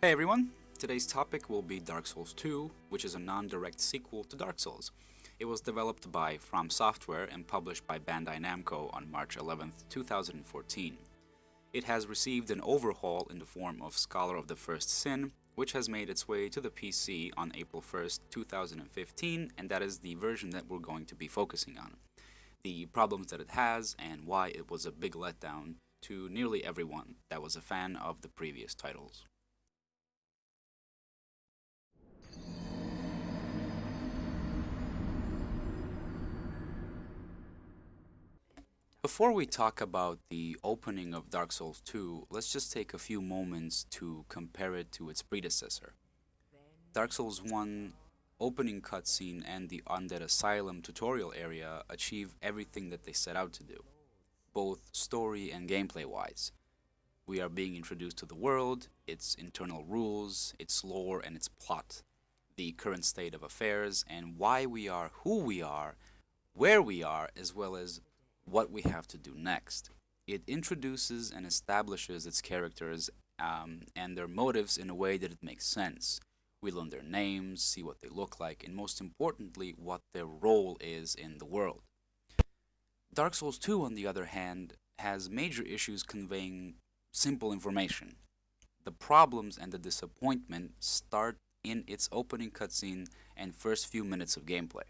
Hey everyone! Today's topic will be Dark Souls 2, which is a non-direct sequel to Dark Souls. It was developed by From Software and published by Bandai Namco on March 11th, 2014. It has received an overhaul in the form of Scholar of the First Sin, which has made its way to the PC on April 1st, 2015, and that is the version that we're going to be focusing on. The problems that it has, and why it was a big letdown to nearly everyone that was a fan of the previous titles. Before we talk about the opening of Dark Souls 2, let's just take a few moments to compare it to its predecessor. Dark Souls 1 opening cutscene and the Undead Asylum tutorial area achieve everything that they set out to do, both story and gameplay wise. We are being introduced to the world, its internal rules, its lore, and its plot, the current state of affairs, and why we are who we are, where we are, as well as what we have to do next. It introduces and establishes its characters and their motives in a way that it makes sense. We learn their names, see what they look like, and most importantly, what their role is in the world. Dark Souls 2, on the other hand, has major issues conveying simple information. The problems and the disappointment start in its opening cutscene and first few minutes of gameplay.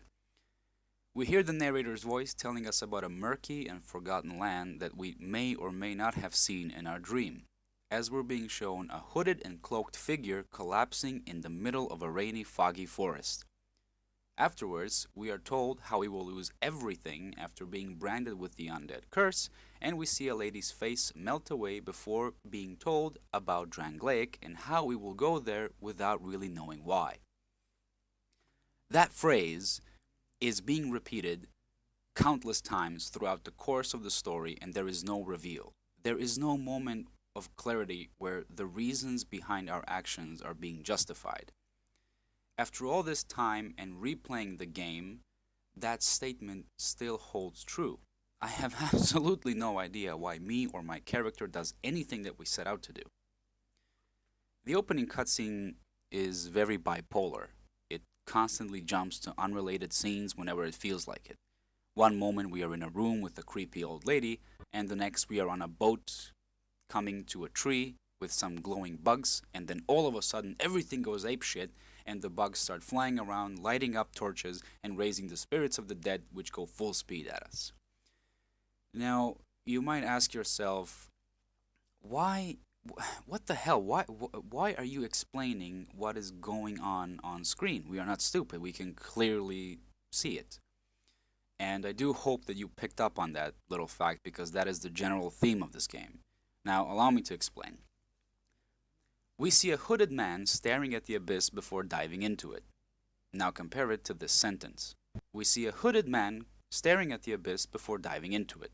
We hear the narrator's voice telling us about a murky and forgotten land that we may or may not have seen in our dream, as we're being shown a hooded and cloaked figure collapsing in the middle of a rainy, foggy forest. Afterwards, we are told how he will lose everything after being branded with the undead curse, and we see a lady's face melt away before being told about Drangleic and how we will go there without really knowing why. That phrase is being repeated countless times throughout the course of the story, and there is no reveal. There is no moment of clarity where the reasons behind our actions are being justified. After all this time and replaying the game, that statement still holds true. I have absolutely no idea why me or my character does anything that we set out to do. The opening cutscene is very bipolar. It constantly jumps to unrelated scenes whenever it feels like it. One moment we are in a room with a creepy old lady, and the next we are on a boat coming to a tree with some glowing bugs, and then all of a sudden everything goes apeshit, and the bugs start flying around, lighting up torches, and raising the spirits of the dead, which go full speed at us. Now, you might ask yourself, why, what the hell? Why are you explaining what is going on screen? We are not stupid. We can clearly see it. And I do hope that you picked up on that little fact because that is the general theme of this game. Now, allow me to explain. We see a hooded man staring at the abyss before diving into it. Now compare it to this sentence. We see a hooded man staring at the abyss before diving into it.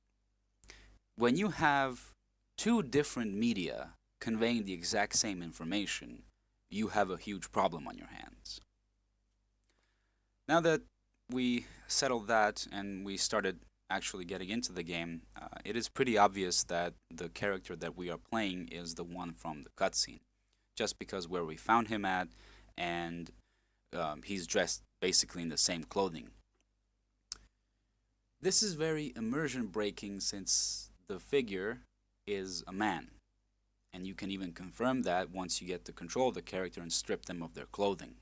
When you have two different media conveying the exact same information, you have a huge problem on your hands. Now that we settled that and we started actually getting into the game, it is pretty obvious that the character that we are playing is the one from the cutscene, just because where we found him at, and he's dressed basically in the same clothing. This is very immersion breaking since the figure is a man, and you can even confirm that once you get to control the character and strip them of their clothing.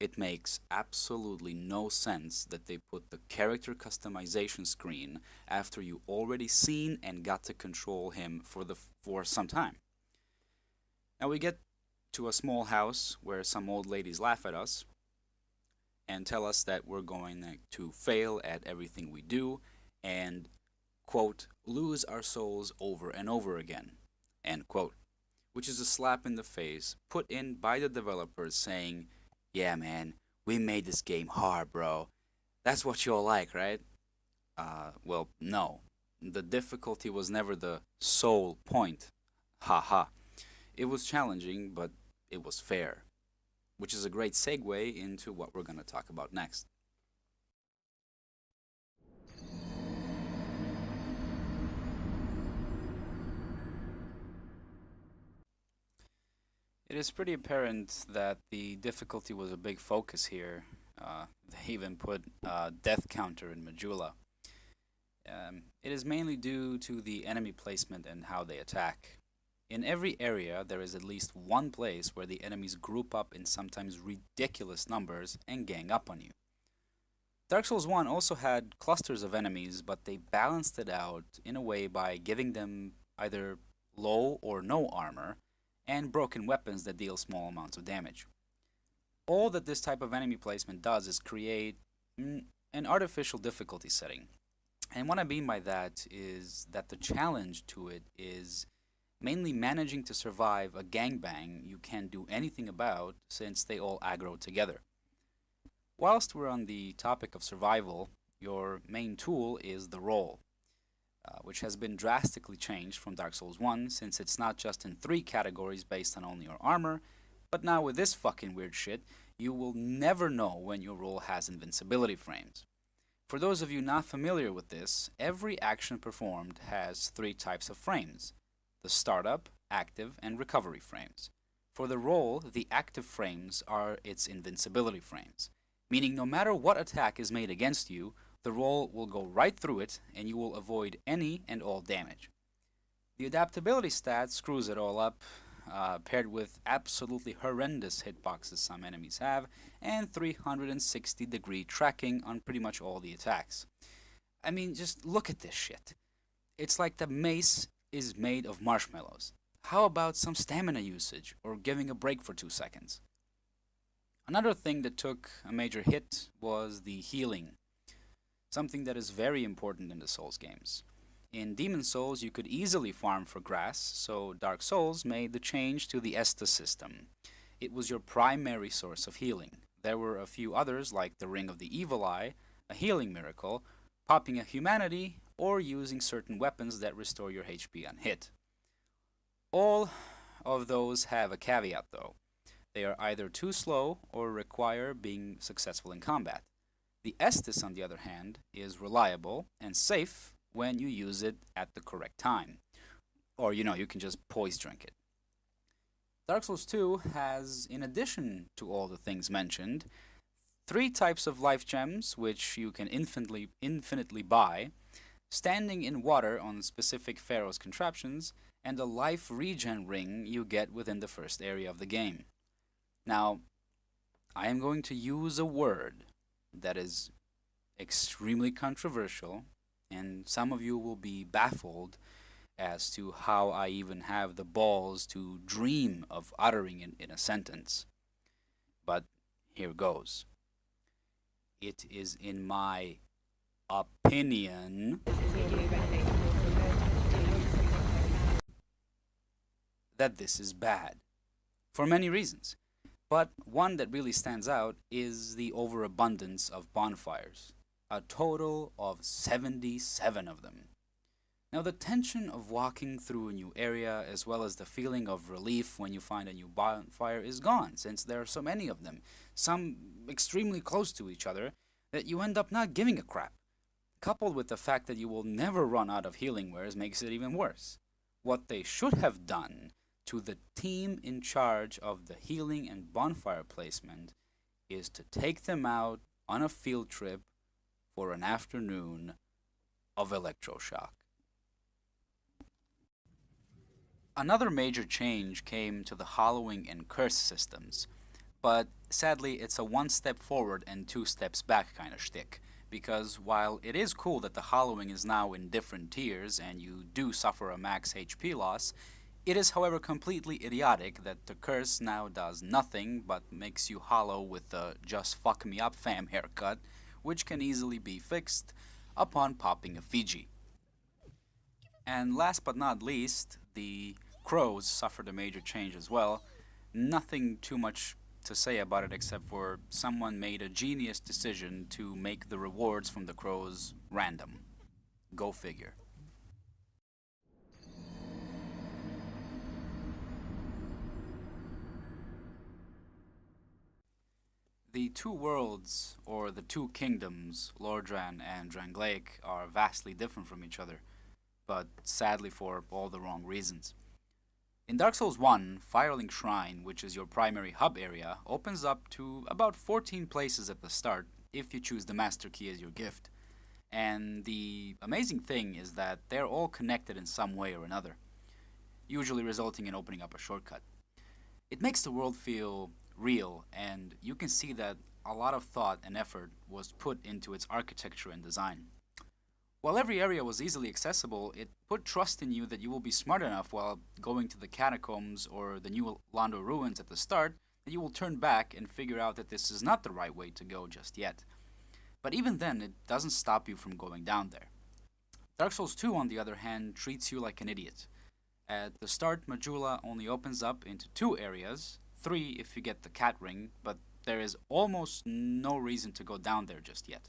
It makes absolutely no sense that they put the character customization screen after you already seen and got to control him for some time. Now we get to a small house where some old ladies laugh at us and tell us that we're going to fail at everything we do and, quote, lose our souls over and over again, end quote, which is a slap in the face put in by the developers saying, yeah, man, we made this game hard, bro. That's what you'll like, right? Well, no. The difficulty was never the sole point. Haha. It was challenging, but it was fair. Which is a great segue into what we're going to talk about next. It is pretty apparent that the difficulty was a big focus here. They even put a death counter in Majula. It is mainly due to the enemy placement and how they attack. In every area, there is at least one place where the enemies group up in sometimes ridiculous numbers and gang up on you. Dark Souls 1 also had clusters of enemies, but they balanced it out in a way by giving them either low or no armor and broken weapons that deal small amounts of damage. All that this type of enemy placement does is create an artificial difficulty setting. And what I mean by that is that the challenge to it is mainly managing to survive a gangbang you can't do anything about since they all aggro together. Whilst we're on the topic of survival, your main tool is the roll, which has been drastically changed from Dark Souls 1 since it's not just in 3 categories based on only your armor, but now with this fucking weird shit, you will never know when your roll has invincibility frames. For those of you not familiar with this, every action performed has 3 types of frames: the startup, active, and recovery frames. For the roll, the active frames are its invincibility frames, meaning no matter what attack is made against you, the roll will go right through it and you will avoid any and all damage. The adaptability stat screws it all up, paired with absolutely horrendous hitboxes some enemies have, and 360-degree tracking on pretty much all the attacks. I mean, just look at this shit. It's like the mace is made of marshmallows. How about some stamina usage, or giving a break for 2 seconds? Another thing that took a major hit was the healing, something that is very important in the Souls games. In Demon Souls, you could easily farm for grass, so Dark Souls made the change to the Estus system. It was your primary source of healing. There were a few others, like the Ring of the Evil Eye, a healing miracle, popping a humanity, or using certain weapons that restore your HP on hit. All of those have a caveat though. They are either too slow or require being successful in combat. The Estus, on the other hand, is reliable and safe when you use it at the correct time. Or, you can just poise drink it. Dark Souls 2 has, in addition to all the things mentioned, 3 types of life gems which you can infinitely buy, standing in water on specific Pharaoh's contraptions, and a life regen ring you get within the first area of the game. Now, I am going to use a word that is extremely controversial, and some of you will be baffled as to how I even have the balls to dream of uttering it in a sentence. But here goes. It is in my opinion that this is bad, for many reasons. But one that really stands out is the overabundance of bonfires, a total of 77 of them. Now, the tension of walking through a new area, as well as the feeling of relief when you find a new bonfire, is gone, since there are so many of them, some extremely close to each other, that you end up not giving a crap. Coupled with the fact that you will never run out of healing wares makes it even worse. What they should have done to the team in charge of the healing and bonfire placement is to take them out on a field trip for an afternoon of electroshock. Another major change came to the hollowing and curse systems, but sadly it's a 1 step forward and 2 steps back kind of shtick, because while it is cool that the hollowing is now in different tiers and you do suffer a max HP loss, it is however completely idiotic that the curse now does nothing but makes you hollow with the just fuck me up fam haircut, which can easily be fixed upon popping a Fiji. And last but not least, the crows suffered a major change as well. Nothing too much to say about it except for someone made a genius decision to make the rewards from the crows random. Go figure. The 2 worlds, or the 2 kingdoms, Lordran and Drangleic, are vastly different from each other, but sadly for all the wrong reasons. In Dark Souls 1, Firelink Shrine, which is your primary hub area, opens up to about 14 places at the start if you choose the Master Key as your gift. And the amazing thing is that they're all connected in some way or another, usually resulting in opening up a shortcut. It makes the world feel real, and you can see that a lot of thought and effort was put into its architecture and design. While every area was easily accessible, it put trust in you that you will be smart enough while going to the catacombs or the new Londo ruins at the start that you will turn back and figure out that this is not the right way to go just yet. But even then, it doesn't stop you from going down there. Dark Souls 2, on the other hand, treats you like an idiot. At the start, Majula only opens up into two areas, three if you get the cat ring, but there is almost no reason to go down there just yet.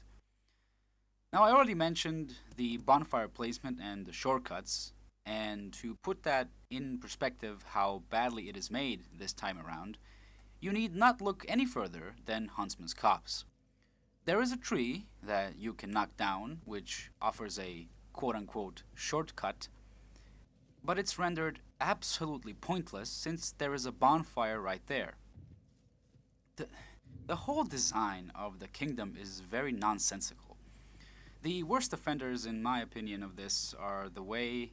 Now, I already mentioned the bonfire placement and the shortcuts, and to put that in perspective how badly it is made this time around, you need not look any further than Huntsman's Copse. There is a tree that you can knock down, which offers a quote unquote shortcut, but it's rendered absolutely pointless since there is a bonfire right there. The, the whole design of the kingdom is very nonsensical. The worst offenders, in my opinion, of this are the way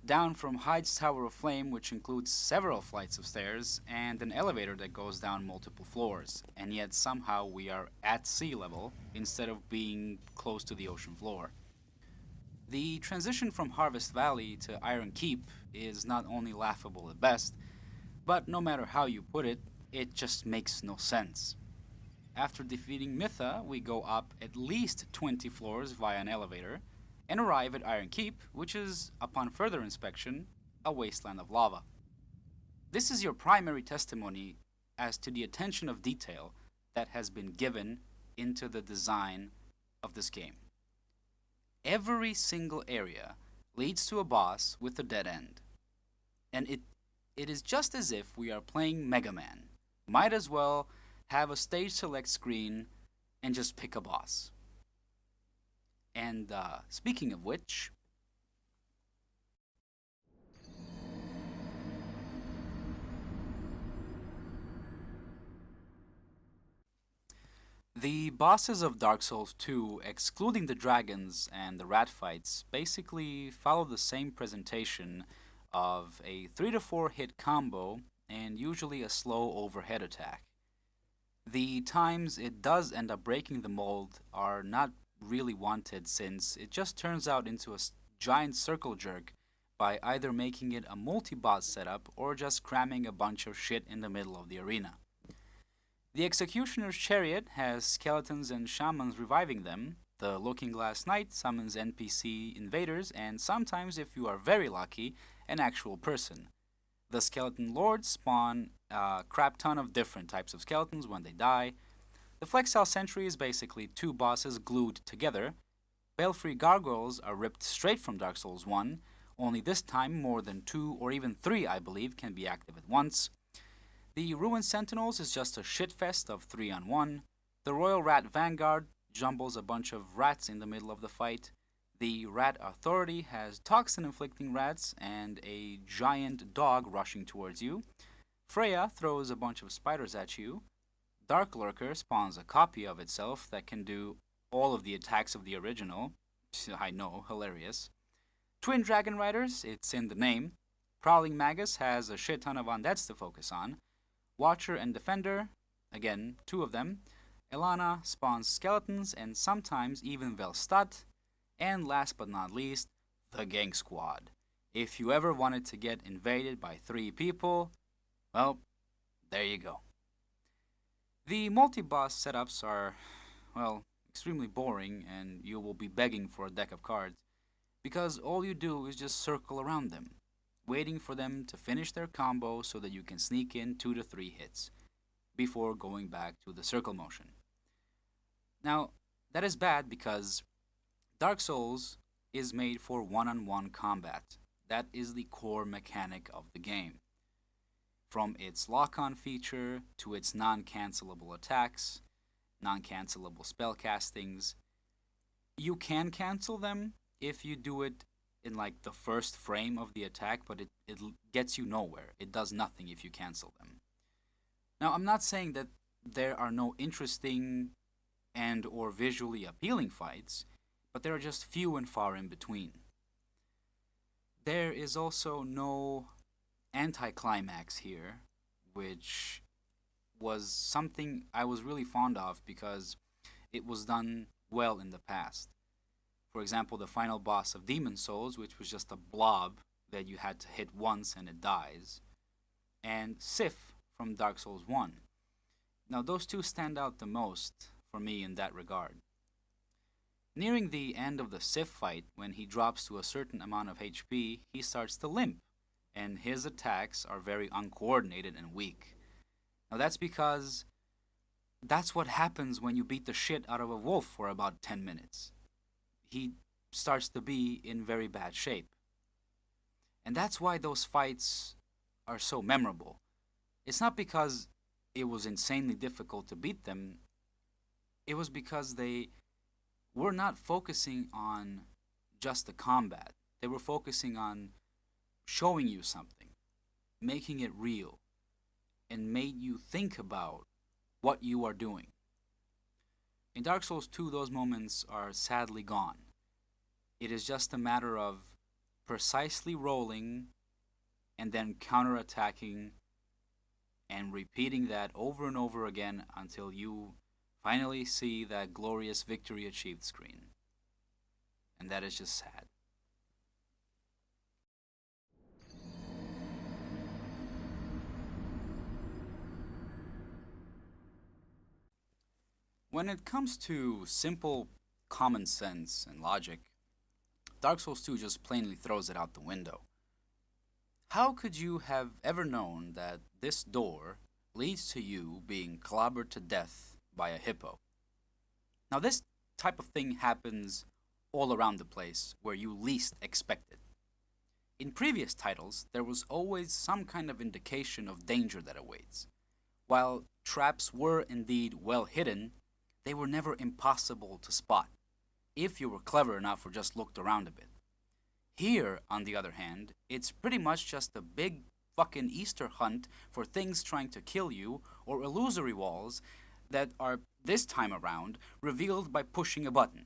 down from Hyde's Tower of Flame, which includes several flights of stairs and an elevator that goes down multiple floors, and yet somehow we are at sea level instead of being close to the ocean floor. The transition from Harvest Valley to Iron Keep is not only laughable at best, but no matter how you put it, it just makes no sense. After defeating Mytha, we go up at least 20 floors via an elevator and arrive at Iron Keep, which is, upon further inspection, a wasteland of lava. This is your primary testimony as to the attention of detail that has been given into the design of this game. Every single area leads to a boss with a dead end. And it is just as if we are playing Mega Man. Might as well have a stage select screen and just pick a boss. And speaking of which, the bosses of Dark Souls 2, excluding the dragons and the rat fights, basically follow the same presentation of a 3 to 4 hit combo and usually a slow overhead attack. The times it does end up breaking the mold are not really wanted since it just turns out into a giant circle jerk by either making it a multi-boss setup or just cramming a bunch of shit in the middle of the arena. The Executioner's Chariot has skeletons and shamans reviving them, the Looking Glass Knight summons NPC invaders, and sometimes, if you are very lucky, an actual person. The Skeleton Lords spawn a crap ton of different types of skeletons when they die. The Flexile Sentry is basically two bosses glued together. Belfry Gargoyles are ripped straight from Dark Souls 1, only this time more than 2 or even 3, I believe, can be active at once. The Ruined Sentinels is just a shitfest of 3-on-1. The Royal Rat Vanguard jumbles a bunch of rats in the middle of the fight. The Rat Authority has toxin-inflicting rats and a giant dog rushing towards you. Freya throws a bunch of spiders at you. Dark Lurker spawns a copy of itself that can do all of the attacks of the original. I know, hilarious. Twin Dragon Riders, it's in the name. Prowling Magus has a shit ton of undeads to focus on. Watcher and Defender, again, two of them. Elana spawns skeletons and sometimes even Velstadt. And last but not least, the Gang Squad. If you ever wanted to get invaded by 3 people, well, there you go. The multi-boss setups are, well, extremely boring and you will be begging for a deck of cards because all you do is just circle around them, waiting for them to finish their combo so that you can sneak in 2 to 3 hits before going back to the circle motion. Now, that is bad because Dark Souls is made for one-on-one combat. That is the core mechanic of the game. From its lock-on feature to its non-cancelable attacks, non-cancelable spell castings, you can cancel them if you do it in like the first frame of the attack, but it gets you nowhere. It does nothing if you cancel them. Now, I'm not saying that there are no interesting and or visually appealing fights, but there are just few and far in between. There is also no anticlimax here, which was something I was really fond of because it was done well in the past. For example, the final boss of Demon Souls, which was just a blob that you had to hit once and it dies, and Sif from Dark Souls 1. Now, those two stand out the most for me in that regard. Nearing the end of the Sif fight, when he drops to a certain amount of HP, he starts to limp, and his attacks are very uncoordinated and weak. Now, that's because that's what happens when you beat the shit out of a wolf for about 10 minutes. He starts to be in very bad shape. And that's why those fights are so memorable. It's not because it was insanely difficult to beat them, it was because they were not focusing on just the combat. They were focusing on showing you something, making it real, and made you think about what you are doing. In Dark Souls 2, those moments are sadly gone. It is just a matter of precisely rolling and then counterattacking and repeating that over and over again until you finally see that glorious victory achieved screen. And that is just sad. When it comes to simple common sense and logic, Dark Souls 2 just plainly throws it out the window. How could you have ever known that this door leads to you being clobbered to death by a hippo? Now, this type of thing happens all around the place where you least expect it. In previous titles, there was always some kind of indication of danger that awaits. While traps were indeed well hidden, they were never impossible to spot, if you were clever enough or just looked around a bit. Here, on the other hand, it's pretty much just a big fucking Easter hunt for things trying to kill you or illusory walls that are, this time around, revealed by pushing a button,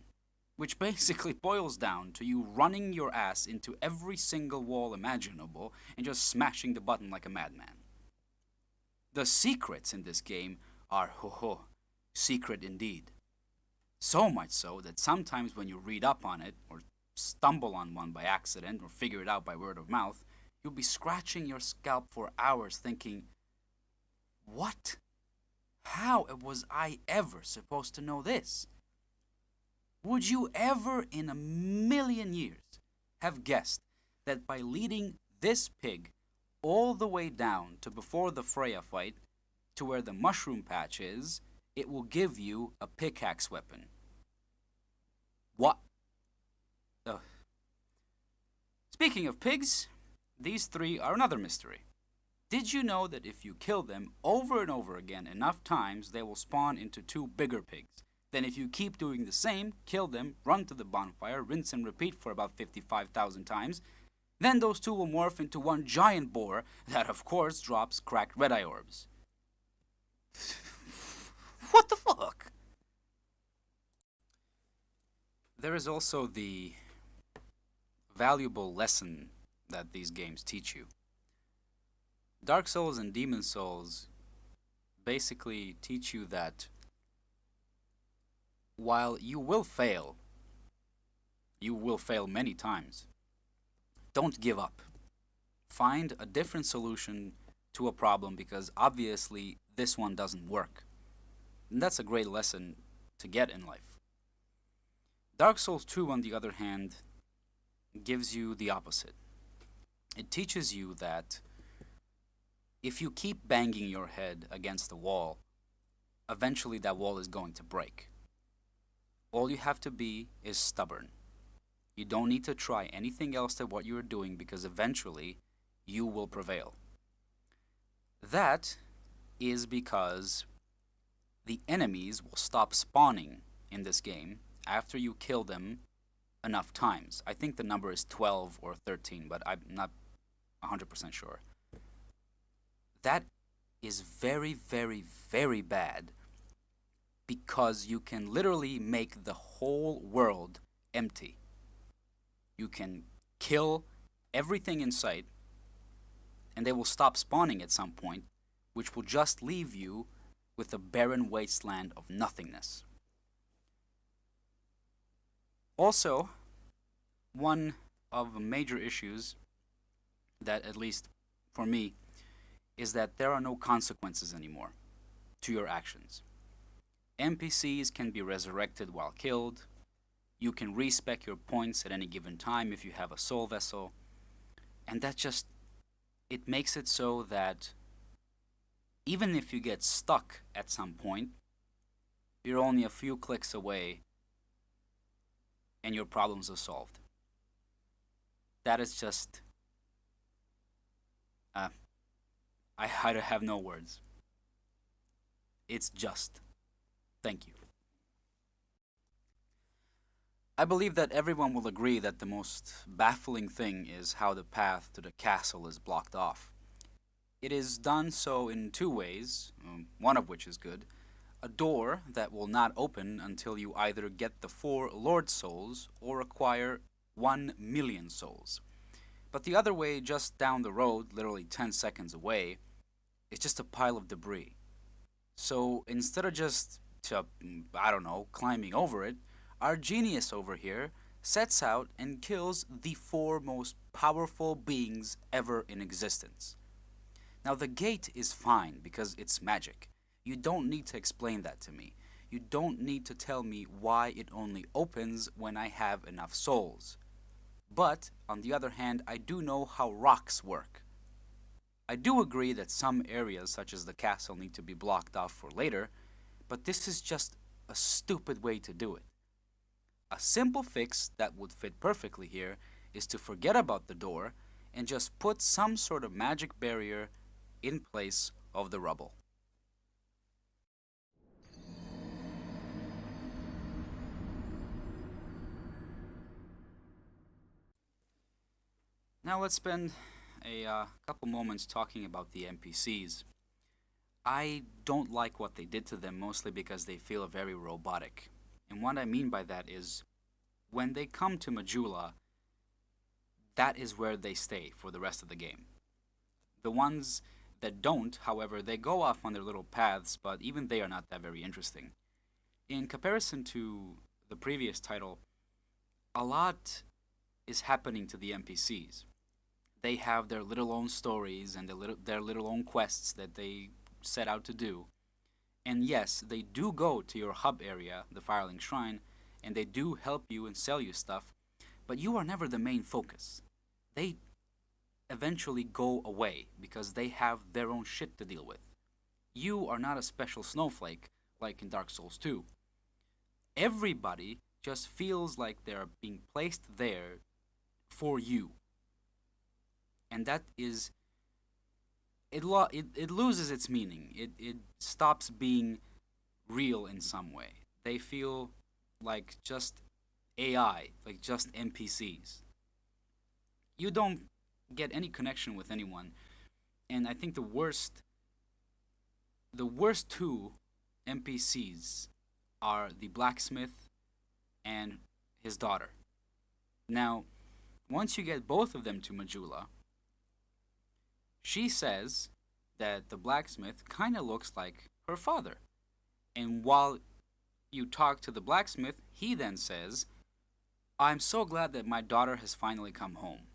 which basically boils down to you running your ass into every single wall imaginable and just smashing the button like a madman. The secrets in this game are ho-ho, secret indeed. So much so that sometimes when you read up on it, or stumble on one by accident, or figure it out by word of mouth, you'll be scratching your scalp for hours thinking, what? How was I ever supposed to know this? Would you ever in a million years have guessed that by leading this pig all the way down to before the Freya fight, to where the mushroom patch is, it will give you a pickaxe weapon? What? Speaking of pigs, these three are another mystery. Did you know that if you kill them over and over again enough times, they will spawn into two bigger pigs? Then if you keep doing the same, kill them, run to the bonfire, rinse and repeat for about 55,000 times, then those two will morph into one giant boar that of course drops cracked red-eye orbs. What the fuck? There is also the valuable lesson that these games teach you. Dark Souls and Demon Souls basically teach you that while you will fail many times, don't give up. Find a different solution to a problem because obviously this one doesn't work. And that's a great lesson to get in life. Dark Souls 2, on the other hand, gives you the opposite. It teaches you that if you keep banging your head against the wall, eventually that wall is going to break. All you have to be is stubborn. You don't need to try anything else than what you're doing because eventually you will prevail. That is because the enemies will stop spawning in this game after you kill them enough times. I think the number is 12 or 13, but I'm not 100% sure. That is very, very, very bad because you can literally make the whole world empty. You can kill everything in sight, and they will stop spawning at some point, which will just leave you with a barren wasteland of nothingness. Also, one of the major issues that, at least for me, is that there are no consequences anymore to your actions. NPCs can be resurrected while killed. You can respec your points at any given time if you have a soul vessel. And that just, it makes it so that even if you get stuck at some point, you're only a few clicks away and your problems are solved. That is just, I have no words. It's just. Thank you. I believe that everyone will agree that the most baffling thing is how the path to the castle is blocked off. It is done so in two ways, one of which is good. A door that will not open until you either get the 4 Lord Souls or acquire 1,000,000 souls. But the other way, just down the road, literally 10 seconds away, is just a pile of debris. So instead of just, I don't know, climbing over it, our genius over here sets out and kills the 4 most powerful beings ever in existence. Now, the gate is fine because it's magic. You don't need to explain that to me. You don't need to tell me why it only opens when I have enough souls. But, on the other hand, I do know how rocks work. I do agree that some areas, such as the castle, need to be blocked off for later, but this is just a stupid way to do it. A simple fix that would fit perfectly here is to forget about the door and just put some sort of magic barrier in place of the rubble. Now let's spend a couple moments talking about the NPCs. I don't like what they did to them, mostly because they feel very robotic. And what I mean by that is, when they come to Majula, that is where they stay for the rest of the game. The ones that don't, however, they go off on their little paths, but even they are not that very interesting. In comparison to the previous title, a lot is happening to the NPCs. They have their little own stories and their little own quests that they set out to do. And yes, they do go to your hub area, the Firelink Shrine, and they do help you and sell you stuff, but you are never the main focus. They eventually go away because they have their own shit to deal with. You are not a special snowflake like in Dark Souls 2. Everybody just feels like they're being placed there for you. And that is, it loses its meaning. It stops being real in some way. They feel like just AI, like just NPCs. You don't get any connection with anyone. And I think the worst 2 NPCs are the blacksmith and his daughter. Now, once you get both of them to Majula, she says that the blacksmith kind of looks like her father. And while you talk to the blacksmith, he then says, "I'm so glad that my daughter has finally come home."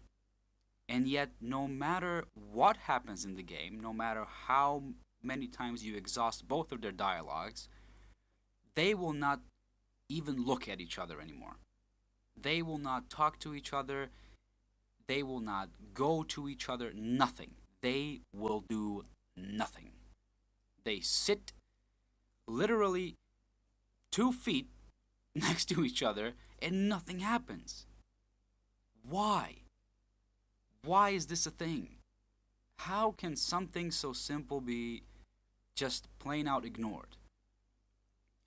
And yet, no matter what happens in the game, no matter how many times you exhaust both of their dialogues, they will not even look at each other anymore. They will not talk to each other. They will not go to each other. Nothing. They will do nothing. They sit literally 2 feet next to each other and nothing happens. Why? Why is this a thing? How can something so simple be just plain out ignored?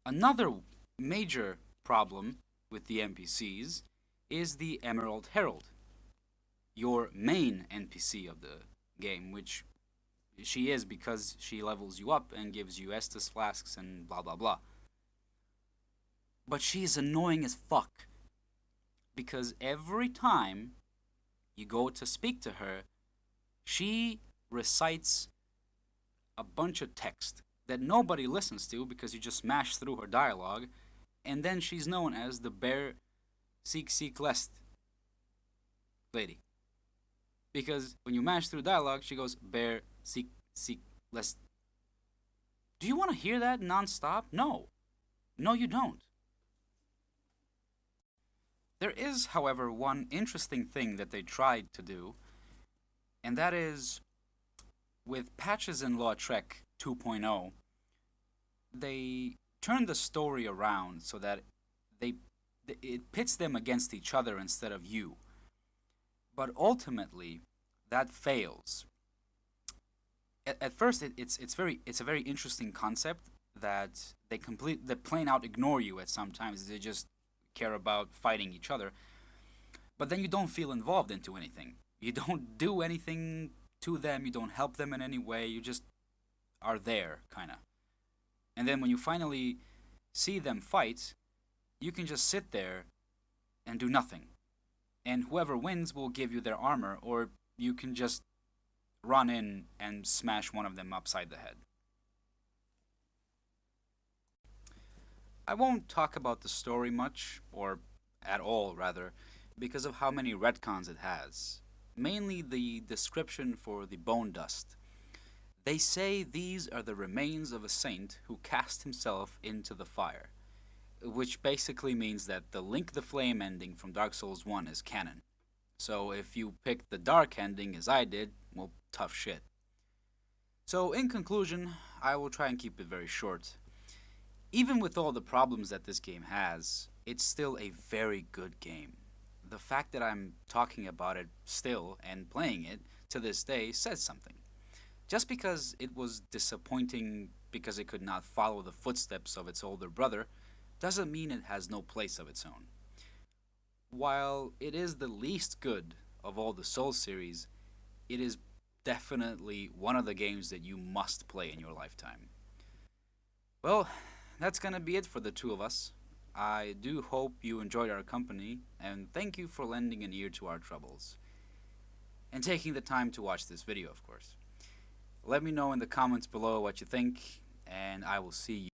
Another major problem with the NPCs is the Emerald Herald, your main NPC of the game, which she is because she levels you up and gives you Estus flasks and blah blah blah. But she is annoying as fuck because every time you go to speak to her, she recites a bunch of text that nobody listens to because you just smash through her dialogue, and then she's known as the Bear Seek Lest lady. Because when you mash through dialogue, she goes, Bear Seek Lest. Do you want to hear that nonstop? No. No, you don't. There is, however, one interesting thing that they tried to do, and that is with Patches in Lautrec 2.0, they turned the story around so that they it pits them against each other instead of you. But ultimately, that fails. At first, it's a very interesting concept that they plain out ignore you at some times. They just care about fighting each other. But then you don't feel involved into anything. You don't do anything to them. You don't help them in any way. You just are there, kind of. And then when you finally see them fight, you can just sit there and do nothing. And whoever wins will give you their armor, or you can just run in and smash one of them upside the head. I won't talk about the story much, or at all rather, because of how many retcons it has. Mainly the description for the bone dust. They say these are the remains of a saint who cast himself into the fire, which basically means that the Link the Flame ending from Dark Souls 1 is canon. So if you pick the dark ending as I did, well, tough shit. So in conclusion, I will try and keep it very short. Even with all the problems that this game has, it's still a very good game. The fact that I'm talking about it still and playing it to this day says something. Just because it was disappointing because it could not follow the footsteps of its older brother doesn't mean it has no place of its own. While it is the least good of all the Souls series, it is definitely one of the games that you must play in your lifetime. Well, that's gonna be it for the two of us. I do hope you enjoyed our company, and thank you for lending an ear to our troubles. And taking the time to watch this video, of course. Let me know in the comments below what you think, and I will see you